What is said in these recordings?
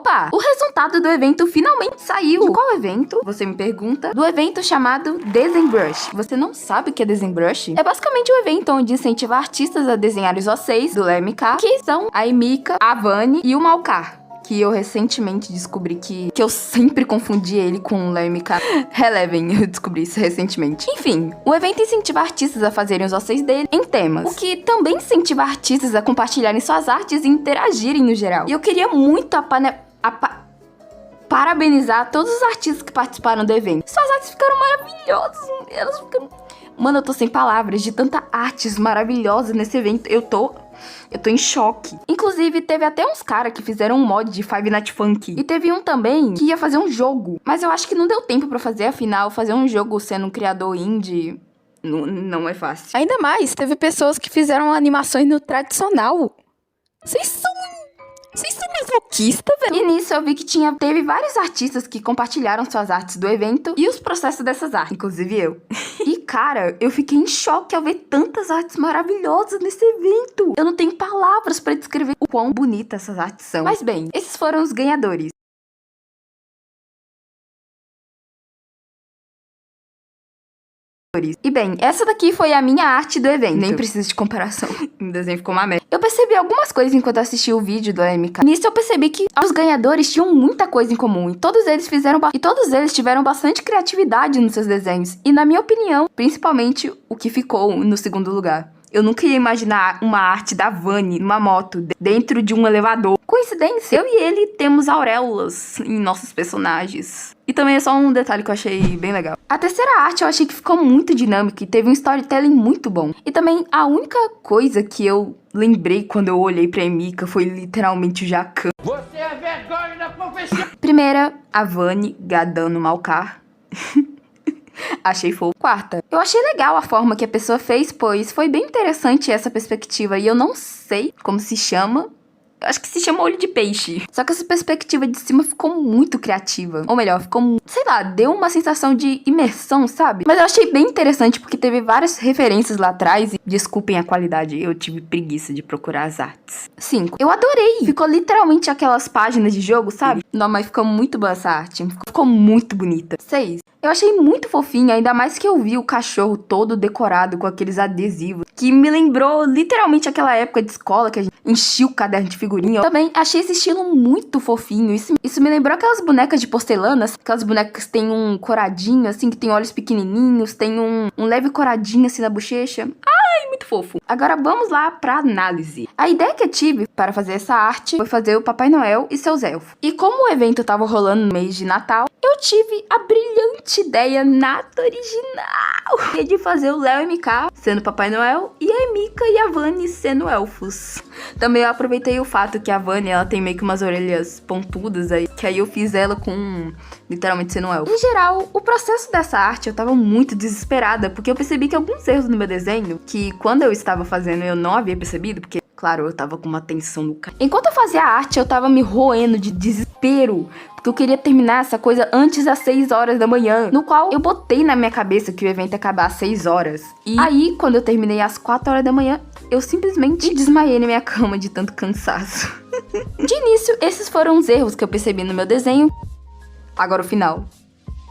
Opa! O resultado do evento finalmente saiu. De qual evento? Você me pergunta. Do evento chamado Desenbrush. Você não sabe o que é Desenbrush? É basicamente um evento onde incentiva artistas a desenhar os O6 do LMK, que são a Emika, a Vani e o Maukar. Que eu recentemente descobri que eu sempre confundi ele com o LMK. Relevem, eu descobri isso recentemente. Enfim, o evento incentiva artistas a fazerem os O6 dele em temas, o que também incentiva artistas a compartilharem suas artes e interagirem no geral. E eu queria muito parabenizar todos os artistas que participaram do evento. Suas artes ficaram maravilhosas, elas ficaram... Mano, eu tô sem palavras de tanta artes maravilhosas nesse evento. Eu tô em choque. Inclusive, teve até uns caras que fizeram um mod de Five Nights Funky. E teve um também que ia fazer um jogo. Mas eu acho que não deu tempo pra fazer, afinal, fazer um jogo sendo um criador indie não é fácil. Ainda mais, teve pessoas que fizeram animações no tradicional. Vocês são masoquistas, velho. E nisso eu vi que teve vários artistas que compartilharam suas artes do evento e os processos dessas artes, inclusive eu. E cara, eu fiquei em choque ao ver tantas artes maravilhosas nesse evento. Eu não tenho palavras pra descrever o quão bonitas essas artes são. Mas bem, esses foram os ganhadores. E bem, essa daqui foi a minha arte do evento. Nem precisa de comparação. O desenho ficou uma merda. Eu percebi algumas coisas enquanto eu assisti o vídeo do LMK. Nisso eu percebi que os ganhadores tinham muita coisa em comum. E todos eles tiveram bastante criatividade nos seus desenhos. E na minha opinião, principalmente o que ficou no segundo lugar. Eu nunca ia imaginar uma arte da Vani numa moto dentro de um elevador. Coincidência, eu e ele temos auréolas em nossos personagens. E também é só um detalhe que eu achei bem legal. A terceira arte eu achei que ficou muito dinâmica e teve um storytelling muito bom. E também a única coisa que eu lembrei quando eu olhei pra Emika foi literalmente o Jacan. Você é vergonha da profissão! Primeira, a Vani gadando Maukar. Achei fofo. Quarta, eu achei legal a forma que a pessoa fez, pois foi bem interessante essa perspectiva. E eu não sei como se chama. Eu acho que se chama olho de peixe. Só que essa perspectiva de cima ficou muito criativa. Ou melhor, sei lá, deu uma sensação de imersão, sabe? Mas eu achei bem interessante porque teve várias referências lá atrás. E desculpem a qualidade, eu tive preguiça de procurar as artes. 5. Eu adorei. Ficou literalmente aquelas páginas de jogo, sabe? Não, mas ficou muito boa essa arte. Ficou muito bonita. 6. Eu achei muito fofinho, ainda mais que eu vi o cachorro todo decorado com aqueles adesivos, que me lembrou literalmente aquela época de escola que a gente enchia o caderno de figurinha. Eu também achei esse estilo muito fofinho. Isso me lembrou aquelas bonecas de porcelana, aquelas bonecas que tem um coradinho, assim, que tem olhos pequenininhos, tem um leve coradinho assim na bochecha. Ai, muito fofo. Agora vamos lá pra análise. A ideia que eu tive para fazer essa arte foi fazer o Papai Noel e seus elfos. E como o evento tava rolando no mês de Natal, eu tive a brilhante ideia nata original de fazer o Léo MK sendo Papai Noel e a Emika e a Vani sendo elfos. Também eu aproveitei o fato que a Vani, ela tem meio que umas orelhas pontudas aí, que aí eu fiz ela com literalmente sendo um elfo. Em geral, o processo dessa arte eu tava muito desesperada, porque eu percebi que alguns erros no meu desenho, que quando eu estava fazendo eu não havia percebido, porque claro, eu tava com uma tensão no cara. Enquanto eu fazia a arte, eu tava me roendo de desespero, porque eu queria terminar essa coisa antes das 6 horas da manhã, no qual eu botei na minha cabeça que o evento ia acabar às 6 horas. E aí, quando eu terminei às 4 horas da manhã, eu simplesmente desmaiei na minha cama de tanto cansaço. De início, esses foram os erros que eu percebi no meu desenho. Agora o final.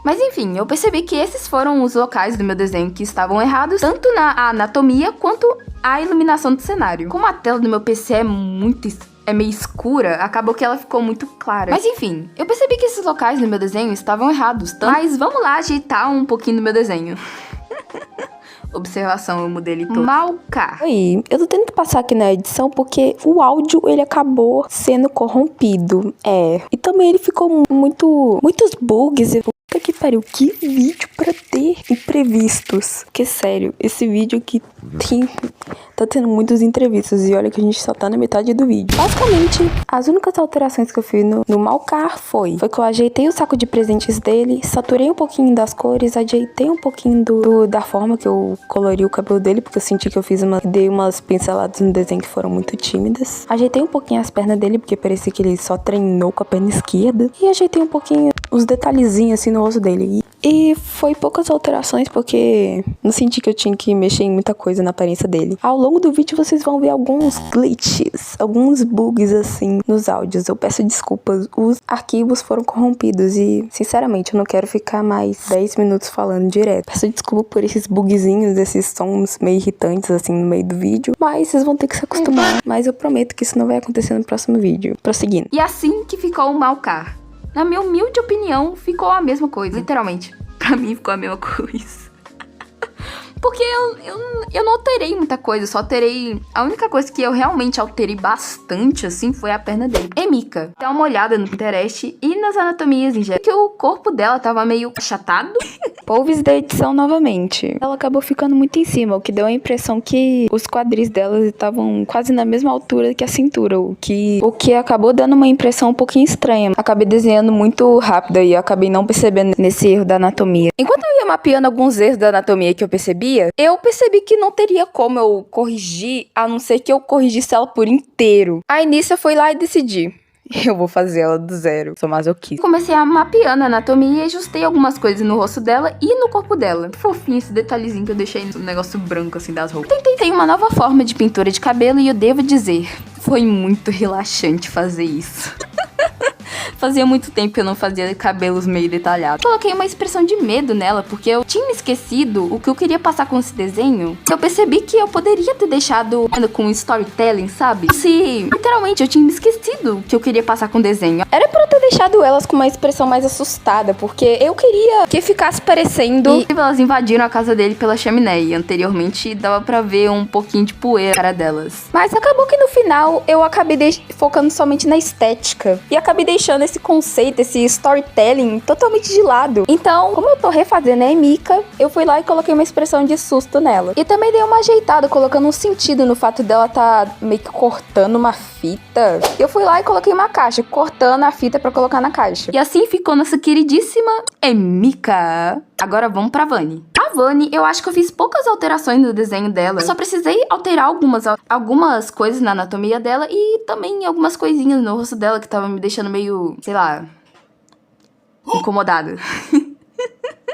Mas enfim, eu percebi que esses foram os locais do meu desenho que estavam errados, tanto na anatomia quanto a iluminação do cenário. Como a tela do meu PC é meio escura, acabou que ela ficou muito clara. Mas enfim, eu percebi que esses locais no meu desenho estavam errados, mas vamos lá ajeitar um pouquinho do meu desenho. Observação, eu mudei ele todo. Maukar. Oi, eu tô tendo que passar aqui na edição porque o áudio, ele acabou sendo corrompido. E também ele ficou muitos bugs. Puta que pariu, que vídeo pra ter imprevistos. Porque sério, esse vídeo aqui tá tendo muitos imprevistos. E olha que a gente só tá na metade do vídeo. Basicamente, as únicas alterações que eu fiz no Maukar foi que eu ajeitei o saco de presentes dele, saturei um pouquinho das cores, ajeitei um pouquinho da forma que eu colori o cabelo dele, porque eu senti que eu dei umas pinceladas no desenho que foram muito tímidas. Ajeitei um pouquinho as pernas dele, porque parecia que ele só treinou com a perna esquerda. E ajeitei um pouquinho os detalhezinhos assim no rosto dele. E E foi poucas alterações porque não senti que eu tinha que mexer em muita coisa na aparência dele. Ao longo do vídeo vocês vão ver alguns glitches, alguns bugs assim nos áudios. Eu peço desculpas, os arquivos foram corrompidos e, sinceramente, eu não quero ficar mais 10 minutos falando direto. Peço desculpa por esses bugzinhos, esses sons meio irritantes assim no meio do vídeo, mas vocês vão ter que se acostumar. Mas eu prometo que isso não vai acontecer no próximo vídeo. Prosseguindo. E assim que ficou o Maokai. Na minha humilde opinião, ficou a mesma coisa. Literalmente. Pra mim, ficou a mesma coisa. Porque eu não alterei muita coisa, só alterei... A única coisa que eu realmente alterei bastante, assim, foi a perna dele. É Mika. Dá uma olhada no Pinterest e nas anatomias em geral. Porque o corpo dela tava meio achatado. Polves da edição novamente. Ela acabou ficando muito em cima, o que deu a impressão que os quadris dela estavam quase na mesma altura que a cintura, o que acabou dando uma impressão um pouquinho estranha. Acabei desenhando muito rápido e acabei não percebendo nesse erro da anatomia. Enquanto eu ia mapeando alguns erros da anatomia que eu percebi que não teria como eu corrigir, a não ser que eu corrigisse ela por inteiro. Aí nisso eu fui lá e decidi. Eu vou fazer ela do zero. Sou masoquista. Comecei a mapeando a anatomia e ajustei algumas coisas no rosto dela e no corpo dela. Fofinho esse detalhezinho que eu deixei no negócio branco assim das roupas. Tentei uma nova forma de pintura de cabelo e eu devo dizer, foi muito relaxante fazer isso. Fazia muito tempo que eu não fazia cabelos meio detalhados. Coloquei uma expressão de medo nela, porque eu tinha esquecido o que eu queria passar com esse desenho. Eu percebi que eu poderia ter deixado com storytelling, sabe? Se, literalmente, eu tinha me esquecido o que eu queria passar com o desenho. Era pra eu ter deixado elas com uma expressão mais assustada, porque eu queria que ficasse parecendo... E elas invadiram a casa dele pela chaminé, e anteriormente dava pra ver um pouquinho de poeira na cara delas. Mas acabou que no final eu acabei focando somente na estética. E acabei deixando esse conceito, esse storytelling totalmente de lado. Então, como eu tô refazendo a Mika, eu fui lá e coloquei uma expressão de susto nela. E também dei uma ajeitada, colocando um sentido no fato dela tá meio que cortando uma fita. Eu fui lá e coloquei uma caixa, cortando a fita pra colocar na caixa. E assim ficou nossa queridíssima Mika. Agora vamos pra Vani. A Vani, eu acho que eu fiz poucas alterações no desenho dela. Eu só precisei alterar algumas coisas na anatomia dela e também algumas coisinhas no rosto dela que tava me deixando meio, sei lá, incomodada.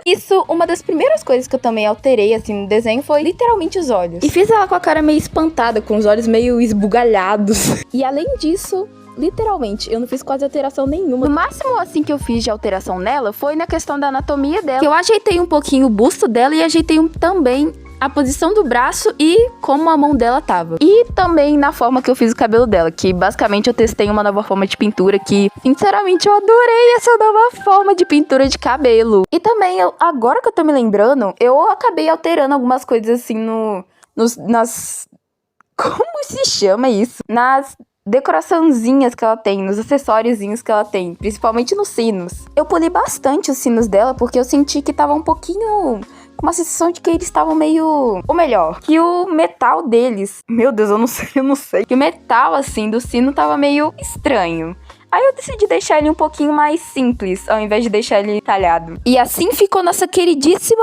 Isso, uma das primeiras coisas que eu também alterei, assim, no desenho foi literalmente os olhos. E fiz ela com a cara meio espantada, com os olhos meio esbugalhados. E além disso... Literalmente, eu não fiz quase alteração nenhuma. O máximo, assim, que eu fiz de alteração nela foi na questão da anatomia dela. Eu ajeitei um pouquinho o busto dela e ajeitei também a posição do braço e como a mão dela tava. E também na forma que eu fiz o cabelo dela, que basicamente eu testei uma nova forma de pintura que, sinceramente, eu adorei essa nova forma de pintura de cabelo. E também, agora que eu tô me lembrando, eu acabei alterando algumas coisas assim nas... Como se chama isso? Nas... decoraçãozinhas que ela tem, nos acessóriozinhos que ela tem, principalmente nos sinos. Eu poli bastante os sinos dela porque eu senti que tava um pouquinho... com uma sensação de que eles estavam meio... Ou melhor, que o metal deles... Meu Deus, eu não sei. Que o metal, assim, do sino tava meio estranho. Aí eu decidi deixar ele um pouquinho mais simples, ao invés de deixar ele talhado. E assim ficou nossa queridíssima...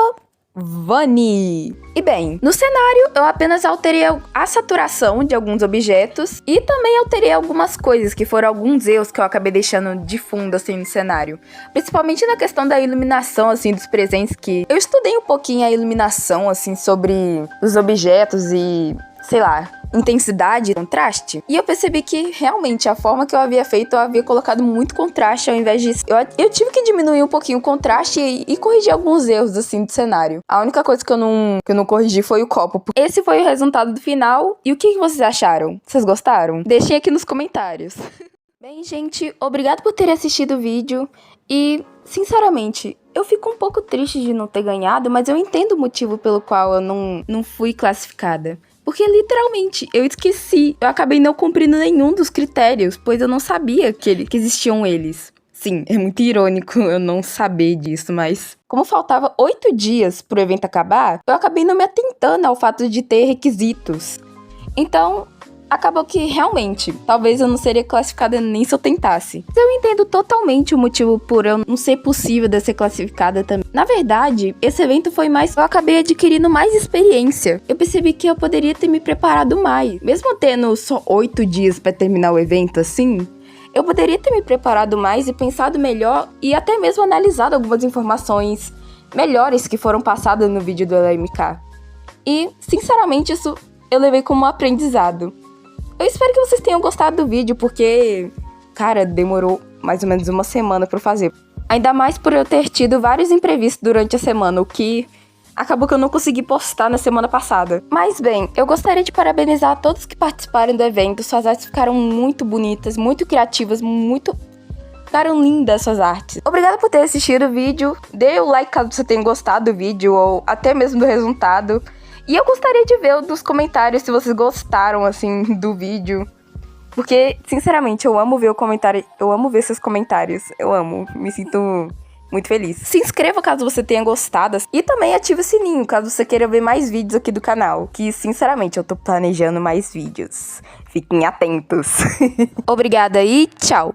Vani. E bem, no cenário eu apenas alterei a saturação de alguns objetos e também alterei algumas coisas que foram alguns erros que eu acabei deixando de fundo assim no cenário. Principalmente na questão da iluminação assim dos presentes, que eu estudei um pouquinho a iluminação assim sobre os objetos e, sei lá, intensidade, contraste. E eu percebi que realmente a forma que eu havia feito, eu havia colocado muito contraste ao invés disso. Eu tive que diminuir um pouquinho o contraste e corrigir alguns erros assim do cenário. A única coisa que eu não corrigi foi o copo. Esse foi o resultado do final. E o que vocês acharam? Vocês gostaram? Deixem aqui nos comentários. Bem, gente, obrigado por terem assistido o vídeo. E, sinceramente, eu fico um pouco triste de não ter ganhado, mas eu entendo o motivo pelo qual eu não fui classificada. Porque, literalmente, eu esqueci. Eu acabei não cumprindo nenhum dos critérios, pois eu não sabia que existiam eles. Sim, é muito irônico eu não saber disso, mas... Como faltava 8 dias pro evento acabar, eu acabei não me atentando ao fato de ter requisitos. Então... acabou que, realmente, talvez eu não seria classificada nem se eu tentasse. Mas eu entendo totalmente o motivo por eu não ser possível de ser classificada também. Na verdade, esse evento foi mais... eu acabei adquirindo mais experiência. Eu percebi que eu poderia ter me preparado mais. Mesmo tendo só 8 dias pra terminar o evento assim... eu poderia ter me preparado mais e pensado melhor e até mesmo analisado algumas informações melhores que foram passadas no vídeo do LMK. E, sinceramente, isso eu levei como um aprendizado. Eu espero que vocês tenham gostado do vídeo, porque, cara, demorou mais ou menos uma semana pra eu fazer. Ainda mais por eu ter tido vários imprevistos durante a semana, o que acabou que eu não consegui postar na semana passada. Mas bem, eu gostaria de parabenizar todos que participaram do evento. Suas artes ficaram muito bonitas, muito criativas, ficaram lindas suas artes. Obrigada por ter assistido o vídeo. Dê o like caso você tenha gostado do vídeo ou até mesmo do resultado. E eu gostaria de ver nos comentários se vocês gostaram, assim, do vídeo. Porque, sinceramente, eu amo ver o comentário, eu amo ver seus comentários. Eu amo, me sinto muito feliz. Se inscreva caso você tenha gostado. E também ative o sininho caso você queira ver mais vídeos aqui do canal. Que, sinceramente, eu tô planejando mais vídeos. Fiquem atentos. Obrigada e tchau!